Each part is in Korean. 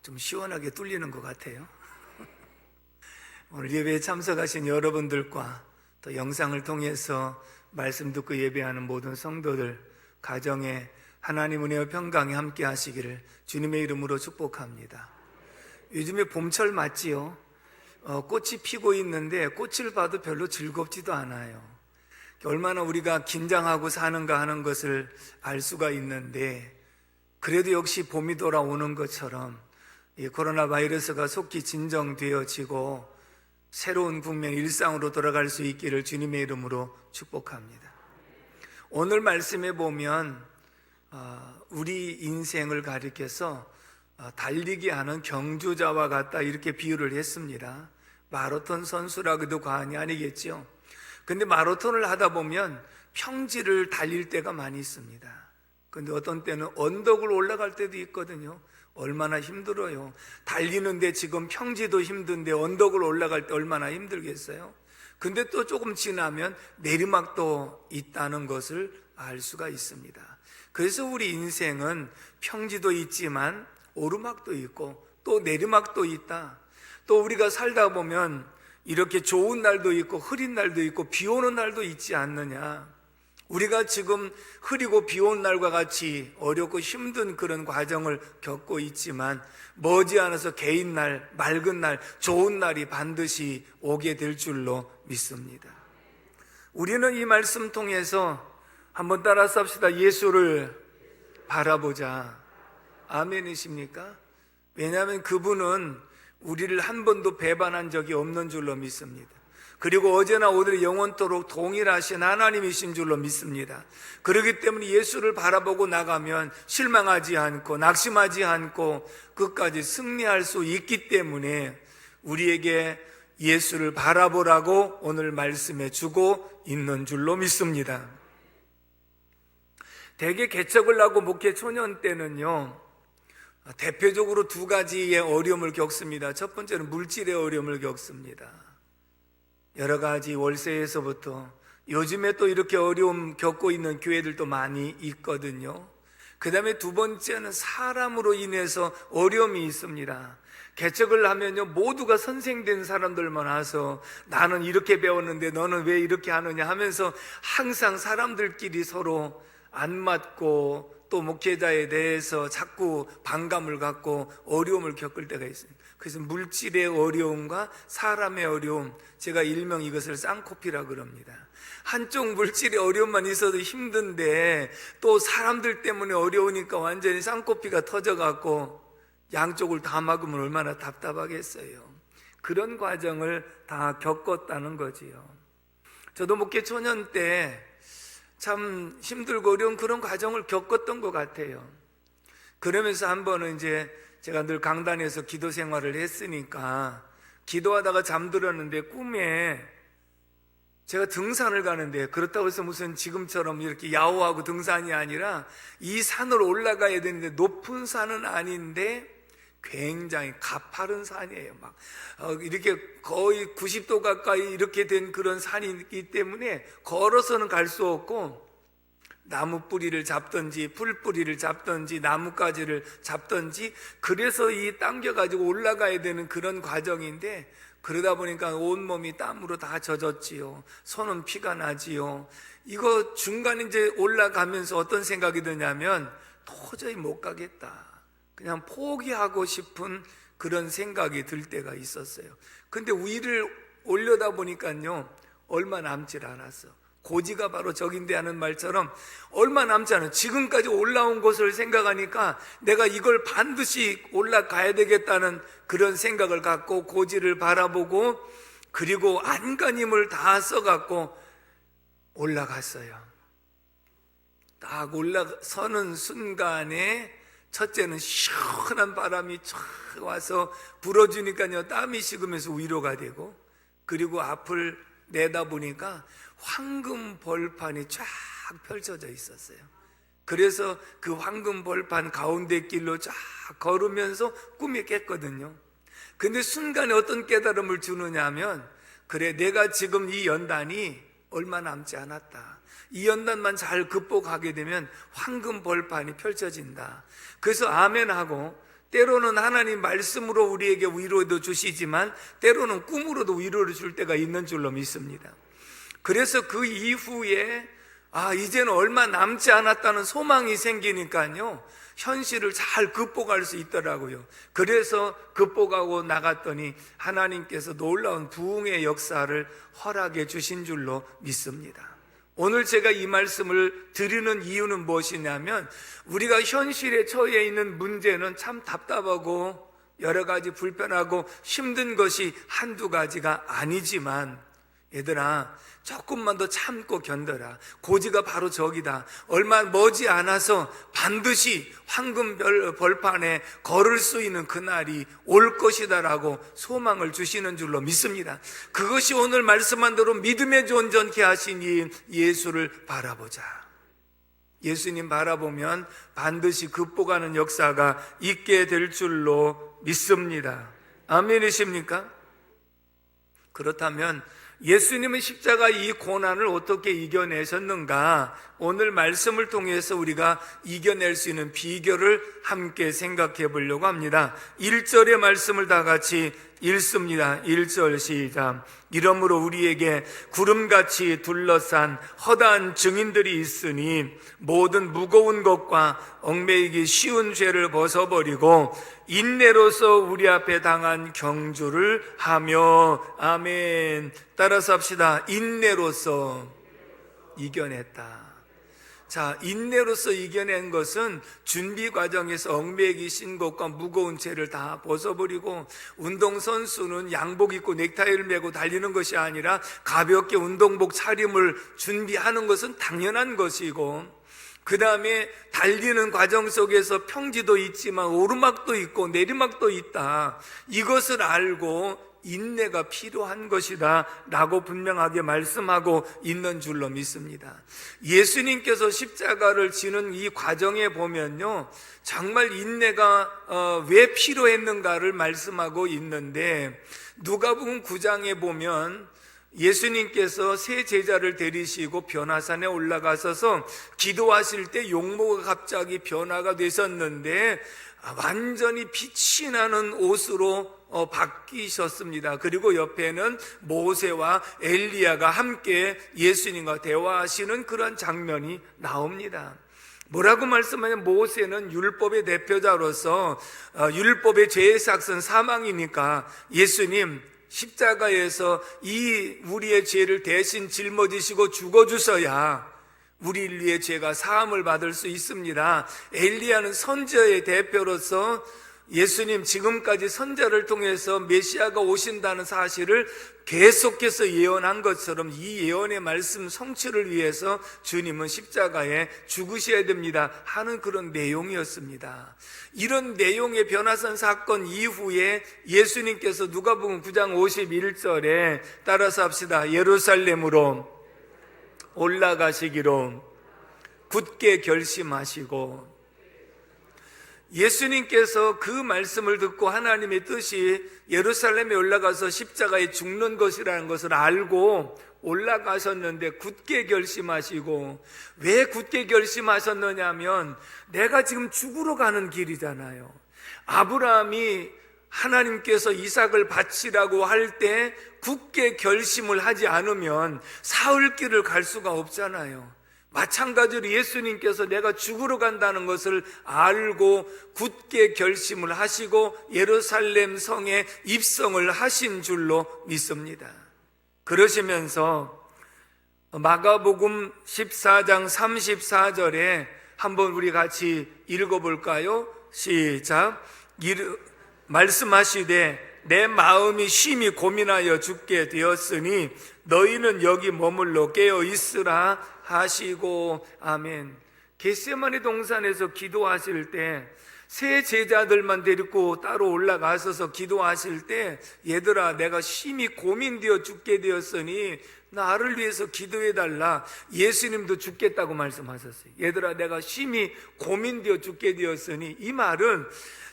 좀 시원하게 뚫리는 것 같아요. 오늘 예배에 참석하신 여러분들과 또 영상을 통해서 말씀 듣고 예배하는 모든 성도들 가정에 하나님 은혜와 평강이 함께 하시기를 주님의 이름으로 축복합니다. 요즘에 봄철 맞지요? 꽃이 피고 있는데 꽃을 봐도 별로 즐겁지도 않아요. 얼마나 우리가 긴장하고 사는가 하는 것을 알 수가 있는데, 그래도 역시 봄이 돌아오는 것처럼 이 코로나 바이러스가 속히 진정되어지고 새로운 국면 일상으로 돌아갈 수 있기를 주님의 이름으로 축복합니다. 오늘 말씀에 보면 우리 인생을 가리켜서 달리기 하는 경주자와 같다 이렇게 비유를 했습니다. 마라톤 선수라고도 과언이 아니겠죠. 근데 마라톤을 하다 보면 평지를 달릴 때가 많이 있습니다. 근데 어떤 때는 언덕을 올라갈 때도 있거든요. 얼마나 힘들어요. 달리는데 지금 평지도 힘든데 언덕을 올라갈 때 얼마나 힘들겠어요. 근데 또 조금 지나면 내리막도 있다는 것을 알 수가 있습니다. 그래서 우리 인생은 평지도 있지만 오르막도 있고 또 내리막도 있다. 또 우리가 살다 보면 이렇게 좋은 날도 있고 흐린 날도 있고 비 오는 날도 있지 않느냐. 우리가 지금 흐리고 비 온 날과 같이 어렵고 힘든 그런 과정을 겪고 있지만 머지않아서 개인 날, 맑은 날, 좋은 날이 반드시 오게 될 줄로 믿습니다. 우리는 이 말씀 통해서 한번 따라서 합시다. 예수를 바라보자. 아멘이십니까? 왜냐하면 그분은 우리를 한 번도 배반한 적이 없는 줄로 믿습니다. 그리고 어제나 오늘 영원토록 동일하신 하나님이신 줄로 믿습니다. 그렇기 때문에 예수를 바라보고 나가면 실망하지 않고 낙심하지 않고 끝까지 승리할 수 있기 때문에 우리에게 예수를 바라보라고 오늘 말씀해 주고 있는 줄로 믿습니다. 대개 개척을 하고 목회 초년 때는요, 대표적으로 두 가지의 어려움을 겪습니다. 첫 번째는 물질의 어려움을 겪습니다. 여러 가지 월세에서부터 요즘에 또 이렇게 어려움 겪고 있는 교회들도 많이 있거든요. 그 다음에 두 번째는 사람으로 인해서 어려움이 있습니다. 개척을 하면요, 모두가 선생된 사람들만 와서 나는 이렇게 배웠는데 너는 왜 이렇게 하느냐 하면서 항상 사람들끼리 서로 안 맞고 또 목회자에 대해서 자꾸 반감을 갖고 어려움을 겪을 때가 있습니다. 그래서 물질의 어려움과 사람의 어려움, 제가 일명 이것을 쌍코피라 그럽니다. 한쪽 물질의 어려움만 있어도 힘든데 또 사람들 때문에 어려우니까 완전히 쌍코피가 터져갖고 양쪽을 다 막으면 얼마나 답답하겠어요. 그런 과정을 다 겪었다는 거지요. 저도 목회 초년 때 참 힘들고 어려운 그런 과정을 겪었던 것 같아요. 그러면서 한 번은 이제 제가 늘 강단에서 기도 생활을 했으니까 기도하다가 잠들었는데 꿈에 제가 등산을 가는데, 그렇다고 해서 무슨 지금처럼 이렇게 야호하고 등산이 아니라 이 산을 올라가야 되는데 높은 산은 아닌데 굉장히 가파른 산이에요. 막 이렇게 거의 90도 가까이 이렇게 된 그런 산이기 때문에 걸어서는 갈 수 없고 나무 뿌리를 잡든지 풀 뿌리를 잡든지 나뭇가지를 잡든지 그래서 이 당겨가지고 올라가야 되는 그런 과정인데, 그러다 보니까 온몸이 땀으로 다 젖었지요. 손은 피가 나지요. 이거 중간에 이제 올라가면서 어떤 생각이 드냐면 도저히 못 가겠다. 그냥 포기하고 싶은 그런 생각이 들 때가 있었어요. 근데 위를 올려다 보니까요, 얼마 남질 않았어. 고지가 바로 적인데 하는 말처럼 얼마 남지 않아. 지금까지 올라온 것을 생각하니까 내가 이걸 반드시 올라가야 되겠다는 그런 생각을 갖고 고지를 바라보고, 그리고 안간힘을 다 써갖고 올라갔어요. 딱 올라서는 순간에 첫째는 시원한 바람이 쫙 와서 불어주니까요, 땀이 식으면서 위로가 되고, 그리고 앞을 내다보니까 황금 벌판이 쫙 펼쳐져 있었어요. 그래서 그 황금 벌판 가운데 길로 쫙 걸으면서 꿈이 깼거든요. 근데 순간에 어떤 깨달음을 주느냐 하면, 그래, 내가 지금 이 연단이 얼마 남지 않았다. 이 연단만 잘 극복하게 되면 황금 벌판이 펼쳐진다. 그래서 아멘하고 때로는 하나님 말씀으로 우리에게 위로도 주시지만 때로는 꿈으로도 위로를 줄 때가 있는 줄로 믿습니다. 그래서 그 이후에 이제는 얼마 남지 않았다는 소망이 생기니까요, 현실을 잘 극복할 수 있더라고요. 그래서 극복하고 나갔더니 하나님께서 놀라운 부흥의 역사를 허락해 주신 줄로 믿습니다. 오늘 제가 이 말씀을 드리는 이유는 무엇이냐면, 우리가 현실에 처해 있는 문제는 참 답답하고 여러 가지 불편하고 힘든 것이 한두 가지가 아니지만, 얘들아, 조금만 더 참고 견뎌라. 고지가 바로 저기다. 얼마 머지 않아서 반드시 황금 벌판에 걸을 수 있는 그날이 올 것이다라고 소망을 주시는 줄로 믿습니다. 그것이 오늘 말씀한 대로 믿음의 온전케 하신 이 예수를 바라보자. 예수님 바라보면 반드시 극복하는 역사가 있게 될 줄로 믿습니다. 아멘이십니까? 그렇다면 예수님은 십자가 이 고난을 어떻게 이겨내셨는가? 오늘 말씀을 통해서 우리가 이겨낼 수 있는 비결을 함께 생각해 보려고 합니다. 1절의 말씀을 다 같이 읽습니다. 1절 시작. 이러므로 우리에게 구름같이 둘러싼 허다한 증인들이 있으니 모든 무거운 것과 얽매이기 쉬운 죄를 벗어버리고 인내로서 우리 앞에 당한 경주를 하며. 아멘. 따라서 합시다. 인내로서 이겨냈다. 자, 인내로서 이겨낸 것은 준비 과정에서 얽매이기 신 것과 무거운 죄를 다 벗어버리고, 운동선수는 양복 입고 넥타이를 메고 달리는 것이 아니라 가볍게 운동복 차림을 준비하는 것은 당연한 것이고, 그 다음에 달리는 과정 속에서 평지도 있지만 오르막도 있고 내리막도 있다. 이것을 알고 인내가 필요한 것이다 라고 분명하게 말씀하고 있는 줄로 믿습니다. 예수님께서 십자가를 지는 이 과정에 보면요, 정말 인내가 왜 필요했는가를 말씀하고 있는데, 누가복음 9장에 보면 예수님께서 세 제자를 데리시고 변화산에 올라가셔서 기도하실 때 용모가 갑자기 변화가 되셨는데 완전히 빛이 나는 옷으로 바뀌셨습니다. 그리고 옆에는 모세와 엘리야가 함께 예수님과 대화하시는 그런 장면이 나옵니다. 뭐라고 말씀하냐면, 모세는 율법의 대표자로서 율법의 죄의 삭은 사망이니까 예수님 십자가에서 이 우리의 죄를 대신 짊어지시고 죽어주셔야 우리 인류의 죄가 사함을 받을 수 있습니다. 엘리야는 선지자의 대표로서 예수님 지금까지 선지자를 통해서 메시아가 오신다는 사실을 계속해서 예언한 것처럼 이 예언의 말씀 성취를 위해서 주님은 십자가에 죽으셔야 됩니다 하는 그런 내용이었습니다. 이런 내용의 변화산 사건 이후에 예수님께서 누가복음 9장 51절에 따라서 합시다. 예루살렘으로 올라가시기로 굳게 결심하시고, 예수님께서 그 말씀을 듣고 하나님의 뜻이 예루살렘에 올라가서 십자가에 죽는 것이라는 것을 알고 올라가셨는데 굳게 결심하시고, 왜 굳게 결심하셨느냐면 내가 지금 죽으러 가는 길이잖아요. 아브라함이 하나님께서 이삭을 바치라고 할 때 굳게 결심을 하지 않으면 사흘길을 갈 수가 없잖아요. 마찬가지로 예수님께서 내가 죽으러 간다는 것을 알고 굳게 결심을 하시고 예루살렘 성에 입성을 하신 줄로 믿습니다. 그러시면서 마가복음 14장 34절에 한번 우리 같이 읽어볼까요? 시작. 말씀하시되 내 마음이 심히 고민하여 죽게 되었으니 너희는 여기 머물러 깨어 있으라 하시고. 아멘. 겟세마네 동산에서 기도하실 때 세 제자들만 데리고 따로 올라가셔서 기도하실 때, 얘들아 내가 심히 고민되어 죽게 되었으니 나를 위해서 기도해달라. 예수님도 죽겠다고 말씀하셨어요. 얘들아 내가 심히 고민되어 죽게 되었으니, 이 말은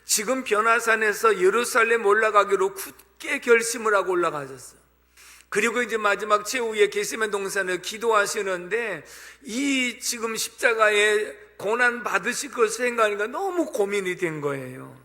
지금 변화산에서 예루살렘 올라가기로 굳게 결심을 하고 올라가셨어요. 그리고 이제 마지막 최후에 겟세마네 동산에 기도하시는데 이 지금 십자가에 고난 받으실 것을 생각하니까 너무 고민이 된 거예요.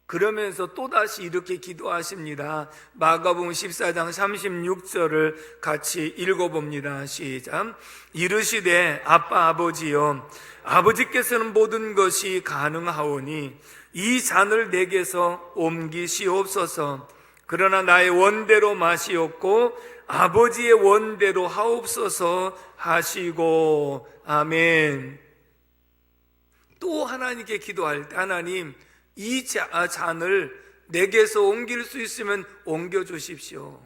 그러면서 또다시 이렇게 기도하십니다. 마가복음 14장 36절을 같이 읽어봅니다. 시작. 이르시되 아빠 아버지여, 아버지께서는 모든 것이 가능하오니 이 잔을 내게서 옮기시옵소서. 그러나 나의 원대로 마시옵고 아버지의 원대로 하옵소서 하시고. 아멘. 또 하나님께 기도할 때, 하나님 이 잔을 내게서 옮길 수 있으면 옮겨주십시오.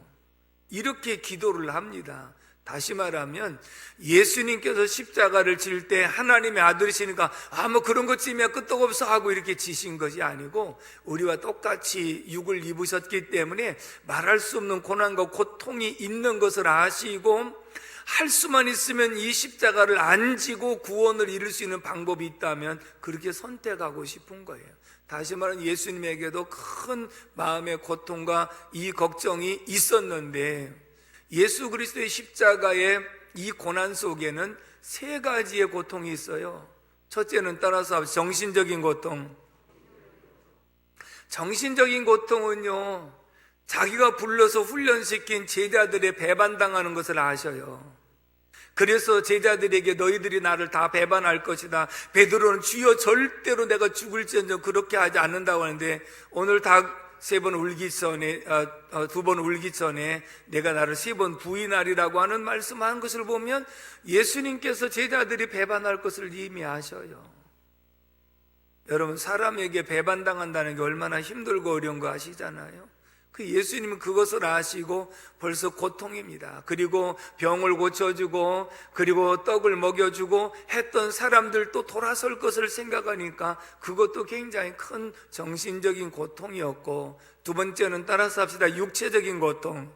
이렇게 기도를 합니다. 다시 말하면 예수님께서 십자가를 질 때 하나님의 아들이시니까 뭐 그런 것 찌면 끄떡없어 하고 이렇게 지신 것이 아니고, 우리와 똑같이 육을 입으셨기 때문에 말할 수 없는 고난과 고통이 있는 것을 아시고, 할 수만 있으면 이 십자가를 안 지고 구원을 이룰 수 있는 방법이 있다면 그렇게 선택하고 싶은 거예요. 다시 말하면 예수님에게도 큰 마음의 고통과 이 걱정이 있었는데, 예수 그리스도의 십자가의 이 고난 속에는 세 가지의 고통이 있어요. 첫째는 따라서 정신적인 고통. 정신적인 고통은요, 자기가 불러서 훈련시킨 제자들의 배반당하는 것을 아셔요. 그래서 제자들에게 너희들이 나를 다 배반할 것이다. 베드로는 주여 절대로 내가 죽을지언정 그렇게 하지 않는다고 하는데, 오늘 닭 3번 울기 전에 2번 울기 전에 내가 나를 3번 부인하리라고 하는 말씀한 것을 보면 예수님께서 제자들이 배반할 것을 이미 아셔요. 여러분, 사람에게 배반당한다는 게 얼마나 힘들고 어려운 거 아시잖아요. 그 예수님은 그것을 아시고 벌써 고통입니다. 그리고 병을 고쳐주고 그리고 떡을 먹여주고 했던 사람들도 돌아설 것을 생각하니까 그것도 굉장히 큰 정신적인 고통이었고, 두 번째는 따라서 합시다. 육체적인 고통.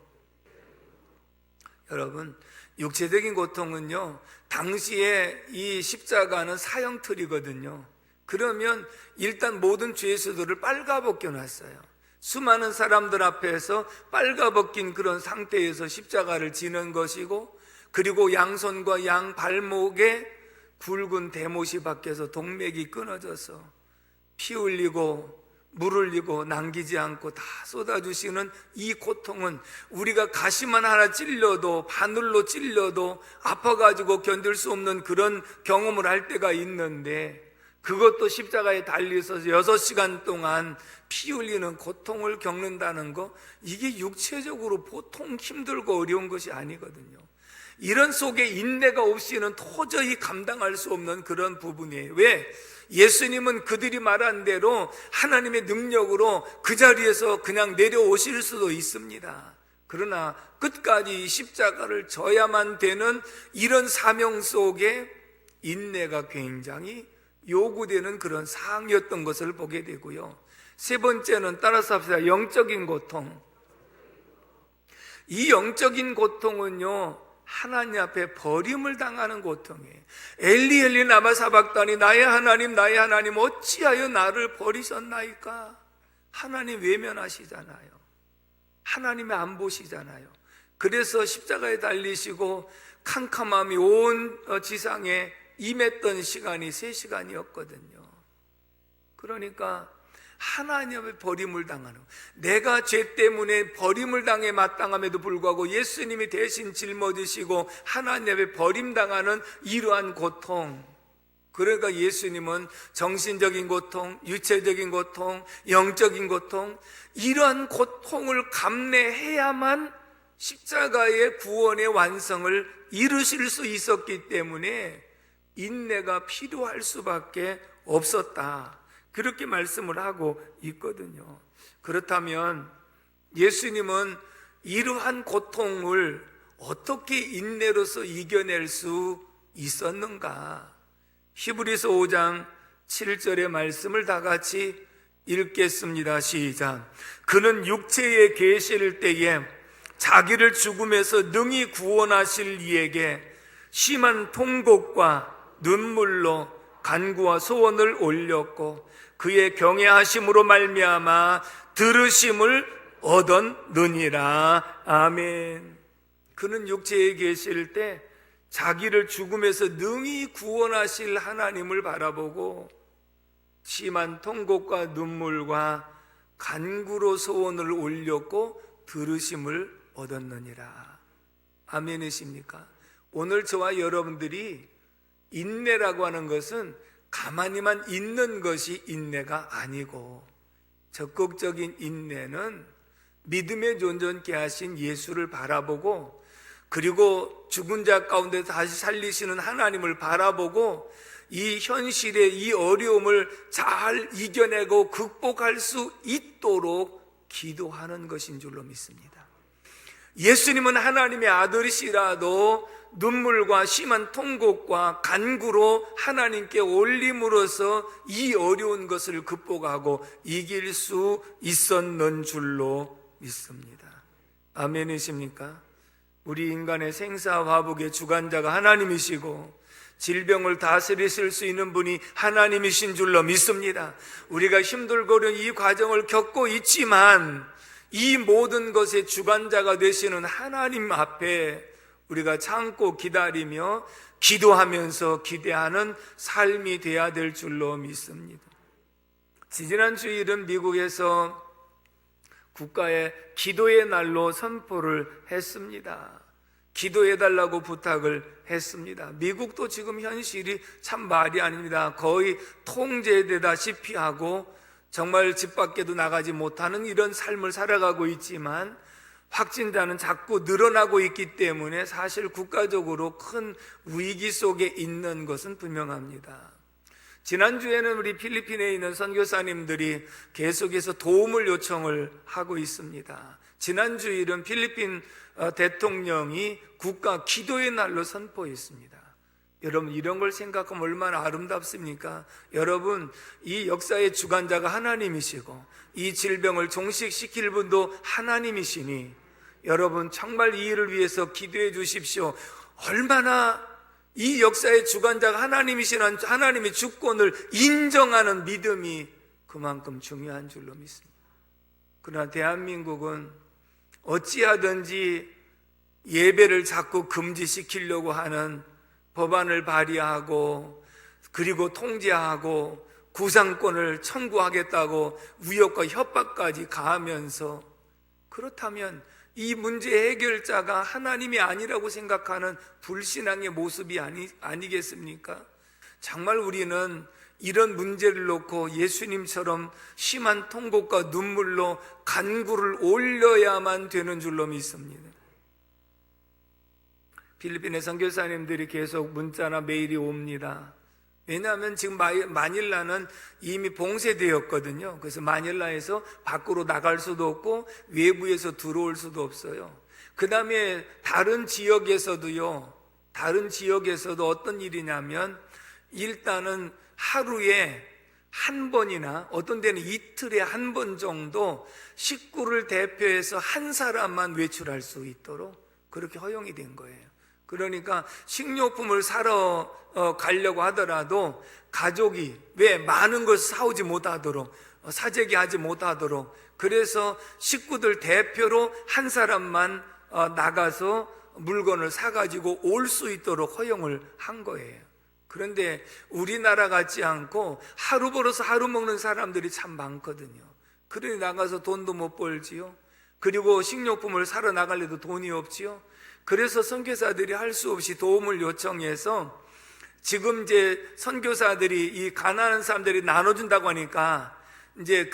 여러분, 육체적인 고통은요, 당시에 이 십자가는 사형틀이거든요. 그러면 일단 모든 죄수들을 빨가벗겨 놨어요. 수많은 사람들 앞에서 빨가벗긴 그런 상태에서 십자가를 지는 것이고, 그리고 양손과 양 발목에 굵은 대못이 박혀서 동맥이 끊어져서 피 흘리고 물 흘리고 남기지 않고 다 쏟아주시는 이 고통은 우리가 가시만 하나 찔려도, 바늘로 찔려도 아파가지고 견딜 수 없는 그런 경험을 할 때가 있는데, 그것도 십자가에 달려서 6시간 동안 피 흘리는 고통을 겪는다는 거, 이게 육체적으로 보통 힘들고 어려운 것이 아니거든요. 이런 속에 인내가 없이는 도저히 감당할 수 없는 그런 부분이에요. 왜? 예수님은 그들이 말한 대로 하나님의 능력으로 그 자리에서 그냥 내려오실 수도 있습니다. 그러나 끝까지 십자가를 져야만 되는 이런 사명 속에 인내가 굉장히 요구되는 그런 상황이었던 것을 보게 되고요. 세 번째는 따라서 합시다. 영적인 고통. 이 영적인 고통은요, 하나님 앞에 버림을 당하는 고통이에요. 엘리 엘리 라마 사박다니, 나의 하나님 어찌하여 나를 버리셨나이까. 하나님 외면하시잖아요. 하나님이 안 보시잖아요. 그래서 십자가에 달리시고 캄캄함이 온 지상에 임했던 시간이 3시간이었거든요. 그러니까 하나님의 버림을 당하는, 내가 죄 때문에 버림을 당해 마땅함에도 불구하고 예수님이 대신 짊어지시고 하나님의 버림당하는 이러한 고통. 그러니까 예수님은 정신적인 고통, 유체적인 고통, 영적인 고통, 이러한 고통을 감내해야만 십자가의 구원의 완성을 이루실 수 있었기 때문에 인내가 필요할 수밖에 없었다, 그렇게 말씀을 하고 있거든요. 그렇다면 예수님은 이러한 고통을 어떻게 인내로서 이겨낼 수 있었는가? 히브리서 5장 7절의 말씀을 다 같이 읽겠습니다. 시작. 그는 육체에 계실 때에 자기를 죽음에서 능히 구원하실 이에게 심한 통곡과 눈물로 간구와 소원을 올렸고 그의 경외하심으로 말미암아 들으심을 얻었느니라. 아멘. 그는 육체에 계실 때 자기를 죽음에서 능히 구원하실 하나님을 바라보고 심한 통곡과 눈물과 간구로 소원을 올렸고 들으심을 얻었느니라. 아멘이십니까? 오늘 저와 여러분들이 인내라고 하는 것은 가만히만 있는 것이 인내가 아니고, 적극적인 인내는 믿음의 존전케 하신 예수를 바라보고, 그리고 죽은 자 가운데 다시 살리시는 하나님을 바라보고, 이 현실의 이 어려움을 잘 이겨내고 극복할 수 있도록 기도하는 것인 줄로 믿습니다. 예수님은 하나님의 아들이시라도 눈물과 심한 통곡과 간구로 하나님께 올림으로써 이 어려운 것을 극복하고 이길 수 있었는 줄로 믿습니다. 아멘이십니까? 우리 인간의 생사화복의 주관자가 하나님이시고 질병을 다스리실 수 있는 분이 하나님이신 줄로 믿습니다. 우리가 힘들고 어려운 이 과정을 겪고 있지만 이 모든 것의 주관자가 되시는 하나님 앞에 우리가 참고 기다리며 기도하면서 기대하는 삶이 되어야 될 줄로 믿습니다. 지난 주일은 미국에서 국가의 기도의 날로 선포를 했습니다. 기도해달라고 부탁을 했습니다. 미국도 지금 현실이 참 말이 아닙니다. 거의 통제되다시피 하고 정말 집 밖에도 나가지 못하는 이런 삶을 살아가고 있지만 확진자는 자꾸 늘어나고 있기 때문에 사실 국가적으로 큰 위기 속에 있는 것은 분명합니다. 지난주에는 우리 필리핀에 있는 선교사님들이 계속해서 도움을 요청을 하고 있습니다. 지난주일은 필리핀 대통령이 국가 기도의 날로 선포했습니다. 여러분, 이런 걸 생각하면 얼마나 아름답습니까? 여러분, 이 역사의 주관자가 하나님이시고 이 질병을 종식시킬 분도 하나님이시니 여러분 정말 이 일을 위해서 기도해 주십시오. 얼마나 이 역사의 주관자가 하나님이시는 하나님의 주권을 인정하는 믿음이 그만큼 중요한 줄로 믿습니다. 그러나 대한민국은 어찌하든지 예배를 자꾸 금지시키려고 하는 법안을 발의하고 그리고 통제하고 구상권을 청구하겠다고 위협과 협박까지 가하면서, 그렇다면 이 문제 해결자가 하나님이 아니라고 생각하는 불신앙의 모습이 아니겠습니까? 정말 우리는 이런 문제를 놓고 예수님처럼 심한 통곡과 눈물로 간구를 올려야만 되는 줄로 믿습니다. 필리핀의 선교사님들이 계속 문자나 메일이 옵니다. 왜냐하면 지금 마닐라는 이미 봉쇄되었거든요. 그래서 마닐라에서 밖으로 나갈 수도 없고 외부에서 들어올 수도 없어요. 그 다음에 다른 지역에서도 어떤 일이냐면 일단은 하루에 한 번이나 어떤 데는 이틀에 한 번 정도 식구를 대표해서 한 사람만 외출할 수 있도록 그렇게 허용이 된 거예요. 그러니까 식료품을 사러 가려고 하더라도 가족이 왜 많은 걸 사오지 못하도록, 사재기 하지 못하도록, 그래서 식구들 대표로 한 사람만 나가서 물건을 사가지고 올 수 있도록 허용을 한 거예요. 그런데 우리나라 같지 않고 하루 벌어서 하루 먹는 사람들이 참 많거든요. 그러니 나가서 돈도 못 벌지요. 그리고 식료품을 사러 나가려도 돈이 없지요. 그래서 선교사들이 할 수 없이 도움을 요청해서 지금 이제 선교사들이 이 가난한 사람들이 나눠준다고 하니까 이제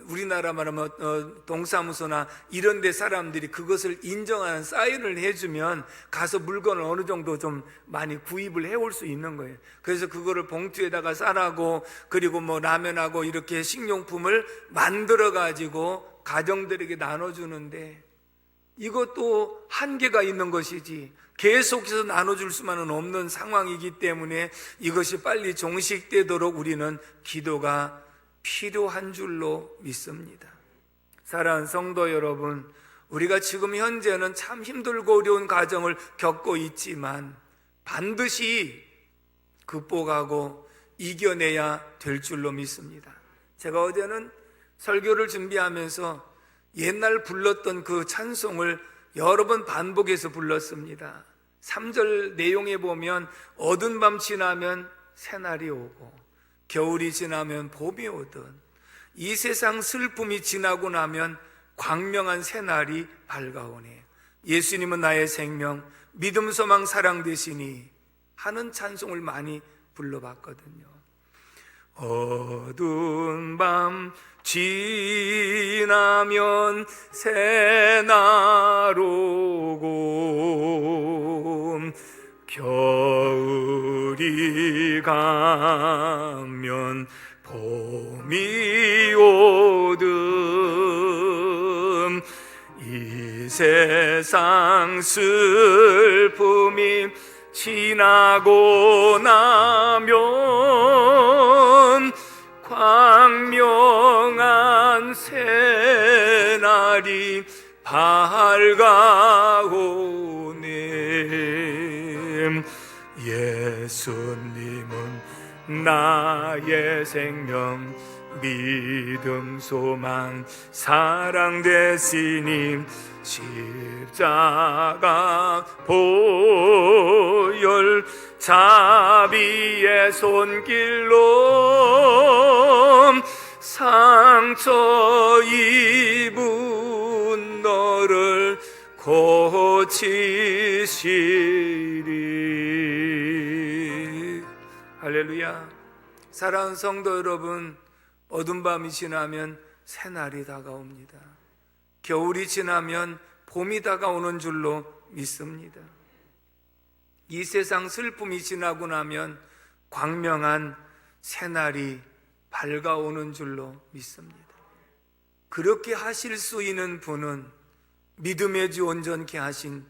우리나라 말하면 동사무소나 이런 데 사람들이 그것을 인정하는 사인을 해주면 가서 물건을 어느 정도 좀 많이 구입을 해올 수 있는 거예요. 그래서 그거를 봉투에다가 싸라고, 그리고 뭐 라면하고 이렇게 식료품을 만들어 가지고 가정들에게 나눠주는데, 이것도 한계가 있는 것이지 계속해서 나눠줄 수만은 없는 상황이기 때문에 이것이 빨리 종식되도록 우리는 기도가 필요한 줄로 믿습니다. 사랑하는 성도 여러분, 우리가 지금 현재는 참 힘들고 어려운 과정을 겪고 있지만 반드시 극복하고 이겨내야 될 줄로 믿습니다. 제가 어제는 설교를 준비하면서 옛날 불렀던 그 찬송을 여러 번 반복해서 불렀습니다. 3절 내용에 보면 어두운 밤 지나면 새날이 오고 겨울이 지나면 봄이 오든 이 세상 슬픔이 지나고 나면 광명한 새날이 밝아오네. 예수님은 나의 생명, 믿음, 소망, 사랑 되시니 하는 찬송을 많이 불러봤거든요. 어두운 밤 지나면 새날 오고 겨울이 가면 봄이 오듯 이 세상 슬픔이 지나고 나면 광명한 새날이 밝아오네. 예수님은 나의 생명, 믿음, 소망, 사랑 되시니 십자가 보혈 자비의 손길로 상처 입은 너를 고치시리. 할렐루야. 사랑하는 성도 여러분, 어두운 밤이 지나면 새날이 다가옵니다. 겨울이 지나면 봄이 다가오는 줄로 믿습니다. 이 세상 슬픔이 지나고 나면 광명한 새날이 밝아오는 줄로 믿습니다. 그렇게 하실 수 있는 분은 믿음의 주 온전케 하신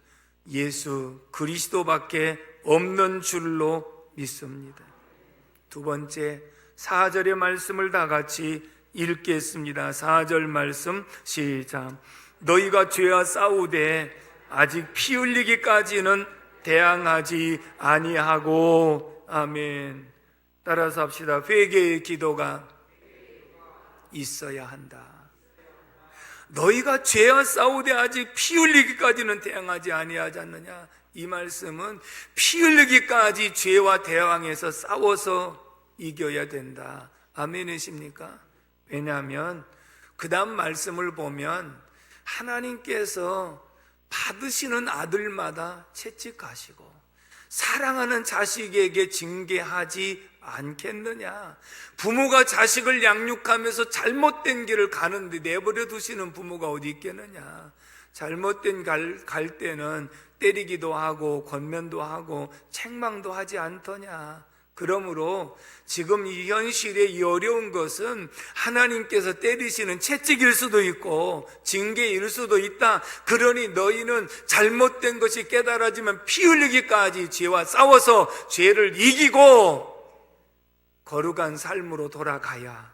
예수 그리스도밖에 없는 줄로 믿습니다. 두 번째, 4절의 말씀을 다 같이 읽겠습니다. 4절 말씀 시작. 너희가 죄와 싸우되 아직 피 흘리기까지는 대항하지 아니하고. 아멘. 따라서 합시다. 회개의 기도가 있어야 한다. 너희가 죄와 싸우되 아직 피 흘리기까지는 대항하지 아니하지 않느냐. 이 말씀은 피 흘리기까지 죄와 대항해서 싸워서 이겨야 된다. 아멘이십니까? 왜냐하면 그 다음 말씀을 보면 하나님께서 받으시는 아들마다 채찍하시고 사랑하는 자식에게 징계하지 않겠느냐. 부모가 자식을 양육하면서 잘못된 길을 가는데 내버려 두시는 부모가 어디 있겠느냐. 잘못된 갈 때는 때리기도 하고 권면도 하고 책망도 하지 않더냐. 그러므로 지금 이 현실의 이 어려운 것은 하나님께서 때리시는 채찍일 수도 있고 징계일 수도 있다. 그러니 너희는 잘못된 것이 깨달아지면 피 흘리기까지 죄와 싸워서 죄를 이기고 거룩한 삶으로 돌아가야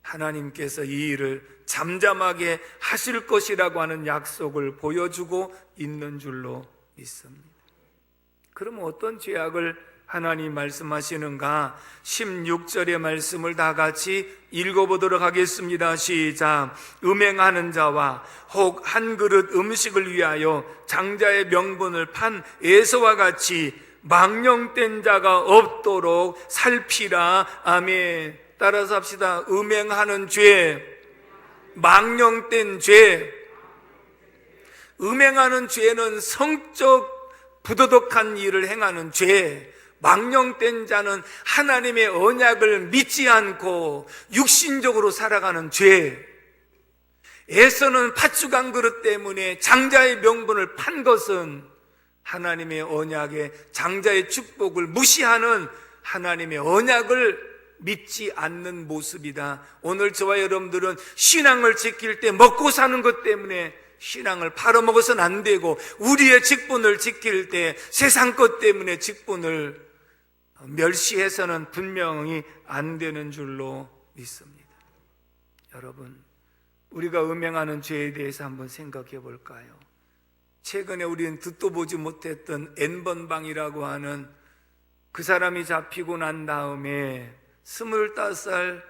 하나님께서 이 일을 잠잠하게 하실 것이라고 하는 약속을 보여주고 있는 줄로 믿습니다. 그럼 어떤 죄악을 하나님 말씀하시는가? 16절의 말씀을 다 같이 읽어보도록 하겠습니다. 시작. 음행하는 자와 혹 한 그릇 음식을 위하여 장자의 명분을 판 에서와 같이 망령된 자가 없도록 살피라. 아멘. 따라서 합시다. 음행하는 죄, 망령된 죄. 음행하는 죄는 성적 부도덕한 일을 행하는 죄. 망령된 자는 하나님의 언약을 믿지 않고 육신적으로 살아가는 죄. 에서는 팥죽 한 그릇 때문에 장자의 명분을 판 것은 하나님의 언약의 장자의 축복을 무시하는 하나님의 언약을 믿지 않는 모습이다. 오늘 저와 여러분들은 신앙을 지킬 때 먹고 사는 것 때문에 신앙을 팔아먹어서는 안 되고, 우리의 직분을 지킬 때 세상 것 때문에 직분을 멸시해서는 분명히 안 되는 줄로 믿습니다. 여러분, 우리가 음행하는 죄에 대해서 한번 생각해 볼까요? 최근에 우리는 듣도 보지 못했던 N번방이라고 하는 그 사람이 잡히고 난 다음에 25살,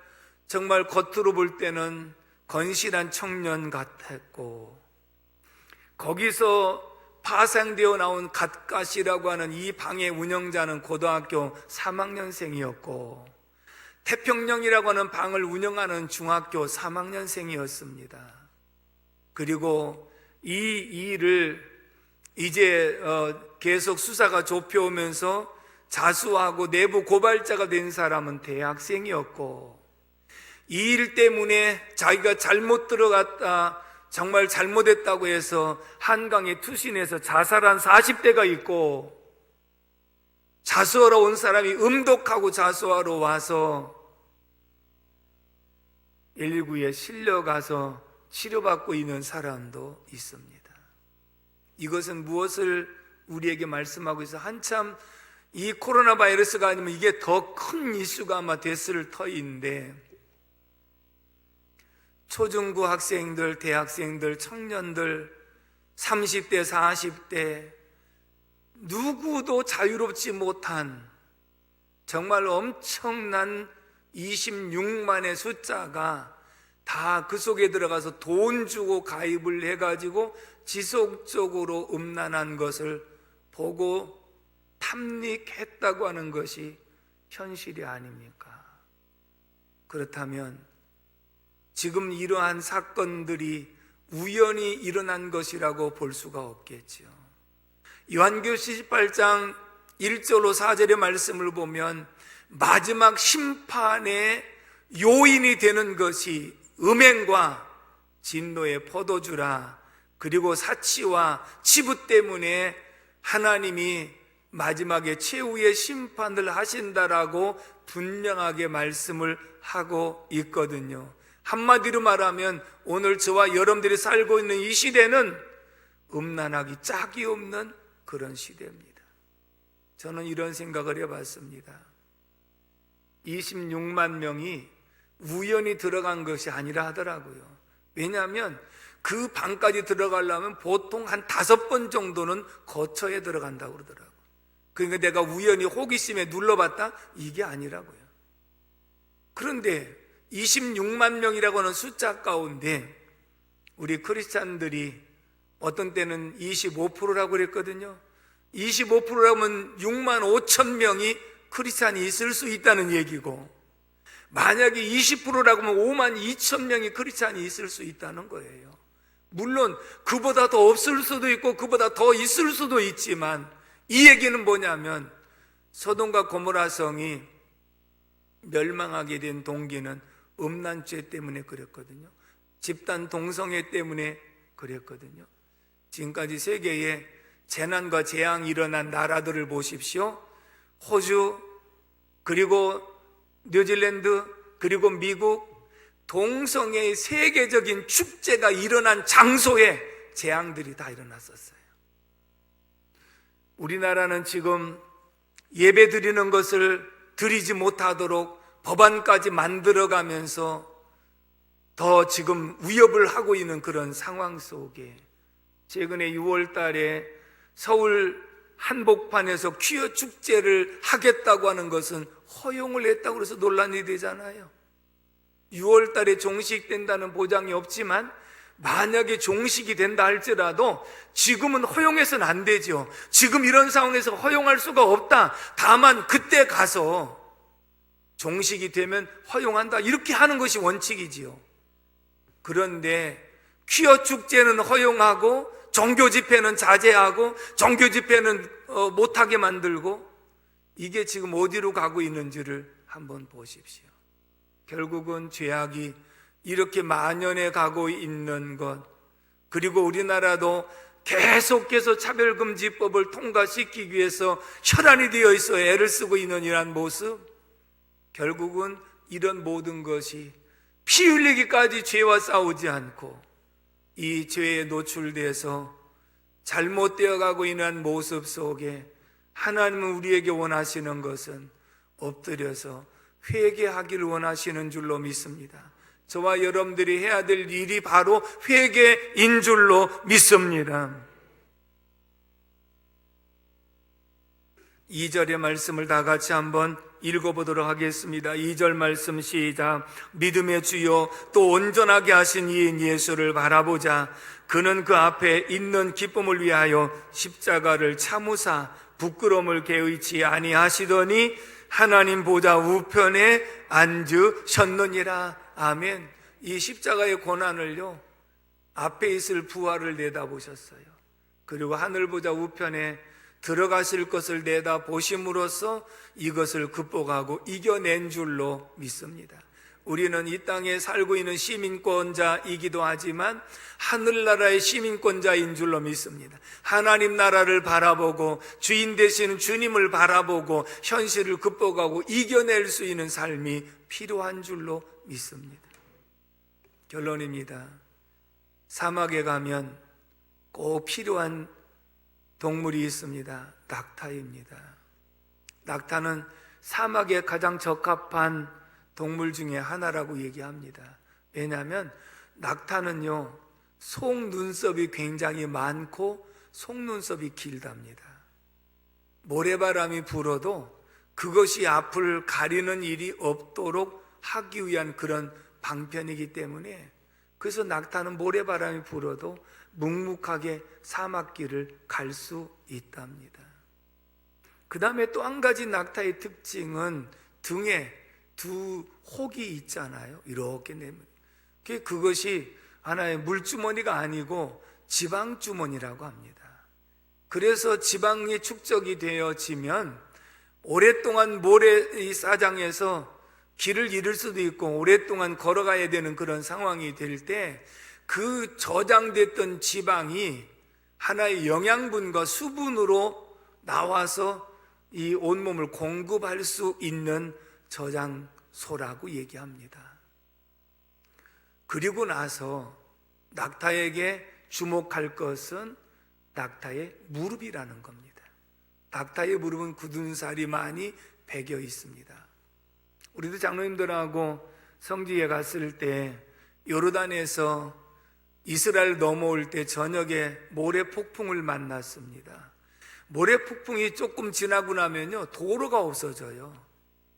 정말 겉으로 볼 때는 건실한 청년 같았고, 거기서 파생되어 나온 갓갓이라고 하는 이 방의 운영자는 고등학교 3학년생이었고, 태평령이라고 하는 방을 운영하는 중학교 3학년생이었습니다. 그리고 이 일을 이제 계속 수사가 좁혀오면서 자수하고 내부 고발자가 된 사람은 대학생이었고, 이 일 때문에 자기가 잘못 들어갔다, 정말 잘못했다고 해서 한강에 투신해서 자살한 40대가 있고, 자수하러 온 사람이 음독하고 자수하러 와서 119에 실려가서 치료받고 있는 사람도 있습니다. 이것은 무엇을 우리에게 말씀하고 있어? 한참 이 코로나 바이러스가 아니면 이게 더 큰 이슈가 아마 됐을 터인데, 초중고 학생들, 대학생들, 청년들, 30대, 40대 누구도 자유롭지 못한 정말 엄청난 26만의 숫자가 다 그 속에 들어가서 돈 주고 가입을 해가지고 지속적으로 음란한 것을 보고 탐닉했다고 하는 것이 현실이 아닙니까? 그렇다면 지금 이러한 사건들이 우연히 일어난 것이라고 볼 수가 없겠죠. 요한계시록 18장 1절로 4절의 말씀을 보면 마지막 심판의 요인이 되는 것이 음행과 진노의 포도주라, 그리고 사치와 치부 때문에 하나님이 마지막에 최후의 심판을 하신다라고 분명하게 말씀을 하고 있거든요. 한마디로 말하면 오늘 저와 여러분들이 살고 있는 이 시대는 음란하기 짝이 없는 그런 시대입니다. 저는 이런 생각을 해봤습니다. 26만 명이 우연히 들어간 것이 아니라 하더라고요. 왜냐하면 그 방까지 들어가려면 보통 한 5번 정도는 거쳐야 들어간다고 그러더라고요. 그러니까 내가 우연히 호기심에 눌러봤다? 이게 아니라고요. 그런데 26만 명이라고 하는 숫자 가운데 우리 크리스찬들이 어떤 때는 25%라고 그랬거든요. 25%라면 6만 5천 명이 크리스찬이 있을 수 있다는 얘기고, 만약에 20%라고 하면 5만 2천 명이 크리스찬이 있을 수 있다는 거예요. 물론 그보다 더 없을 수도 있고 그보다 더 있을 수도 있지만, 이 얘기는 뭐냐면 소돔과 고모라 성이 멸망하게 된 동기는 음란죄 때문에 그랬거든요. 집단 동성애 때문에 그랬거든요. 지금까지 세계에 재난과 재앙이 일어난 나라들을 보십시오. 호주, 그리고 뉴질랜드, 그리고 미국, 동성애의 세계적인 축제가 일어난 장소에 재앙들이 다 일어났었어요. 우리나라는 지금 예배 드리는 것을 드리지 못하도록 법안까지 만들어가면서 더 지금 위협을 하고 있는 그런 상황 속에, 최근에 6월 달에 서울 한복판에서 퀴어 축제를 하겠다고 하는 것은 허용을 했다고 해서 논란이 되잖아요. 6월 달에 종식된다는 보장이 없지만 만약에 종식이 된다 할지라도 지금은 허용해서는 안 되죠. 지금 이런 상황에서 허용할 수가 없다. 다만 그때 가서 종식이 되면 허용한다, 이렇게 하는 것이 원칙이지요. 그런데 퀴어 축제는 허용하고 종교 집회는 자제하고 종교 집회는 못하게 만들고, 이게 지금 어디로 가고 있는지를 한번 보십시오. 결국은 죄악이 이렇게 만연해 가고 있는 것, 그리고 우리나라도 계속해서 차별금지법을 통과시키기 위해서 혈안이 되어 있어 애를 쓰고 있는 이러한 모습, 결국은 이런 모든 것이 피 흘리기까지 죄와 싸우지 않고 이 죄에 노출돼서 잘못되어 가고 있는 모습 속에 하나님은 우리에게 원하시는 것은 엎드려서 회개하기를 원하시는 줄로 믿습니다. 저와 여러분들이 해야 될 일이 바로 회개인 줄로 믿습니다. 2절의 말씀을 다 같이 한번 읽어보도록 하겠습니다. 2절 말씀 시작. 믿음의 주요 또 온전하게 하신 이인 예수를 바라보자. 그는 그 앞에 있는 기쁨을 위하여 십자가를 참으사 부끄러움을 개의치 아니하시더니 하나님 보좌 우편에 앉으셨느니라. 아멘. 이 십자가의 고난을요, 앞에 있을 부활을 내다보셨어요. 그리고 하늘 보좌 우편에 들어가실 것을 내다보심으로써 이것을 극복하고 이겨낸 줄로 믿습니다. 우리는 이 땅에 살고 있는 시민권자이기도 하지만 하늘나라의 시민권자인 줄로 믿습니다. 하나님 나라를 바라보고 주인 되시는 주님을 바라보고 현실을 극복하고 이겨낼 수 있는 삶이 필요한 줄로 믿습니다. 결론입니다. 사막에 가면 꼭 필요한 동물이 있습니다. 낙타입니다. 낙타는 사막에 가장 적합한 동물 중에 하나라고 얘기합니다. 왜냐하면 낙타는요, 속눈썹이 굉장히 많고 속눈썹이 길답니다. 모래바람이 불어도 그것이 앞을 가리는 일이 없도록 하기 위한 그런 방편이기 때문에, 그래서 낙타는 모래바람이 불어도 묵묵하게 사막길을 갈 수 있답니다. 그 다음에 또 한 가지 낙타의 특징은 등에 두 혹이 있잖아요. 이렇게 내면 그것이 하나의 물주머니가 아니고 지방주머니라고 합니다. 그래서 지방이 축적이 되어지면 오랫동안 모래 사장에서 길을 잃을 수도 있고 오랫동안 걸어가야 되는 그런 상황이 될 때 그 저장됐던 지방이 하나의 영양분과 수분으로 나와서 이 온몸을 공급할 수 있는 저장소라고 얘기합니다. 그리고 나서 낙타에게 주목할 것은 낙타의 무릎이라는 겁니다. 낙타의 무릎은 굳은 살이 많이 배겨 있습니다. 우리도 장로님들하고 성지에 갔을 때 요르단에서 이스라엘 넘어올 때 저녁에 모래 폭풍을 만났습니다. 모래 폭풍이 조금 지나고 나면요, 도로가 없어져요.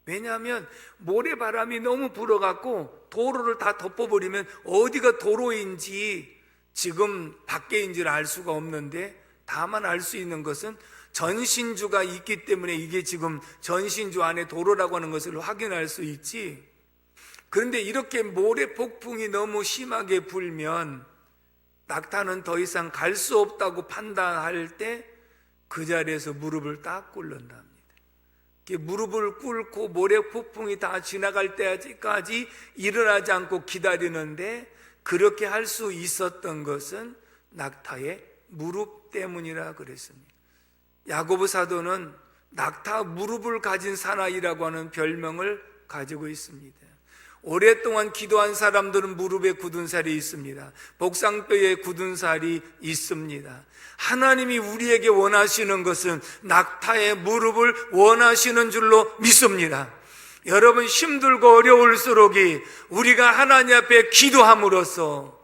왜냐하면 모래바람이 너무 불어갖고 도로를 다 덮어버리면 어디가 도로인지 지금 밖에인지를 알 수가 없는데, 다만 알 수 있는 것은 전신주가 있기 때문에 이게 지금 전신주 안에 도로라고 하는 것을 확인할 수 있지. 그런데 이렇게 모래 폭풍이 너무 심하게 불면 낙타는 더 이상 갈 수 없다고 판단할 때 그 자리에서 무릎을 딱 꿇는답니다. 무릎을 꿇고 모래 폭풍이 다 지나갈 때까지 일어나지 않고 기다리는데, 그렇게 할 수 있었던 것은 낙타의 무릎 때문이라 그랬습니다. 야고보 사도는 낙타 무릎을 가진 사나이라고 하는 별명을 가지고 있습니다. 오랫동안 기도한 사람들은 무릎에 굳은 살이 있습니다. 복상뼈에 굳은 살이 있습니다. 하나님이 우리에게 원하시는 것은 낙타의 무릎을 원하시는 줄로 믿습니다. 여러분, 힘들고 어려울수록이 우리가 하나님 앞에 기도함으로써,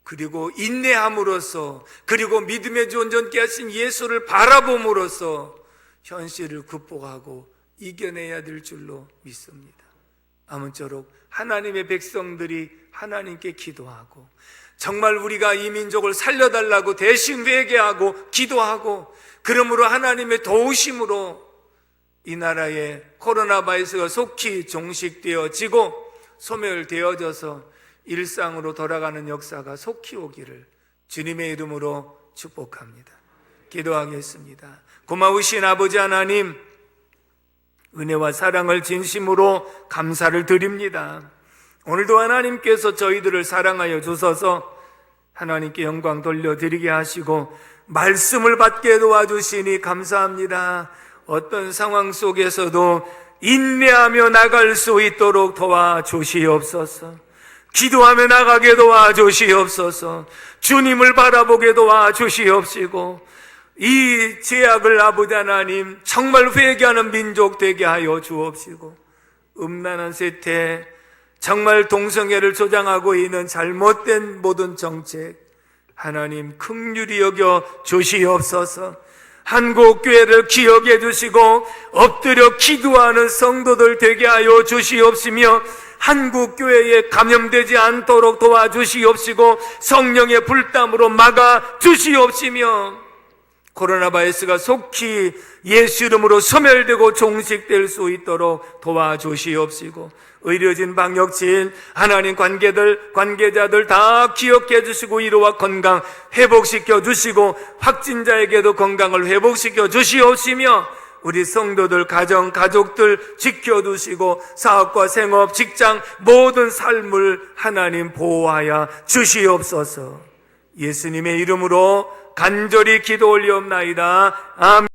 그리고 인내함으로써, 그리고 믿음의 주 온전케 하신 예수를 바라봄으로써 현실을 극복하고 이겨내야 될 줄로 믿습니다. 아무쪼록 하나님의 백성들이 하나님께 기도하고, 정말 우리가 이 민족을 살려달라고 대신 회개하고 기도하고, 그러므로 하나님의 도우심으로 이 나라의 코로나 바이러스가 속히 종식되어지고 소멸되어져서 일상으로 돌아가는 역사가 속히 오기를 주님의 이름으로 축복합니다. 기도하겠습니다. 고마우신 아버지 하나님, 은혜와 사랑을 진심으로 감사를 드립니다. 오늘도 하나님께서 저희들을 사랑하여 주셔서 하나님께 영광 돌려드리게 하시고 말씀을 받게 도와주시니 감사합니다. 어떤 상황 속에서도 인내하며 나갈 수 있도록 도와주시옵소서. 기도하며 나가게 도와주시옵소서. 주님을 바라보게 도와주시옵시고, 이 제약을 아버지 하나님 정말 회개하는 민족 되게 하여 주옵시고, 음란한 세태, 정말 동성애를 조장하고 있는 잘못된 모든 정책 하나님 긍휼히 여겨 주시옵소서. 한국교회를 기억해 주시고 엎드려 기도하는 성도들 되게 하여 주시옵시며, 한국교회에 감염되지 않도록 도와주시옵시고 성령의 불담으로 막아 주시옵시며, 코로나 바이러스가 속히 예수 이름으로 소멸되고 종식될 수 있도록 도와주시옵시고, 의료진, 방역진, 하나님 관계자들 다 기억해 주시고 위로와 건강 회복시켜 주시고, 확진자에게도 건강을 회복시켜 주시옵시며, 우리 성도들, 가족들 지켜두시고, 사업과 생업, 직장 모든 삶을 하나님 보호하여 주시옵소서. 예수님의 이름으로 간절히 기도 올리옵나이다. 아멘.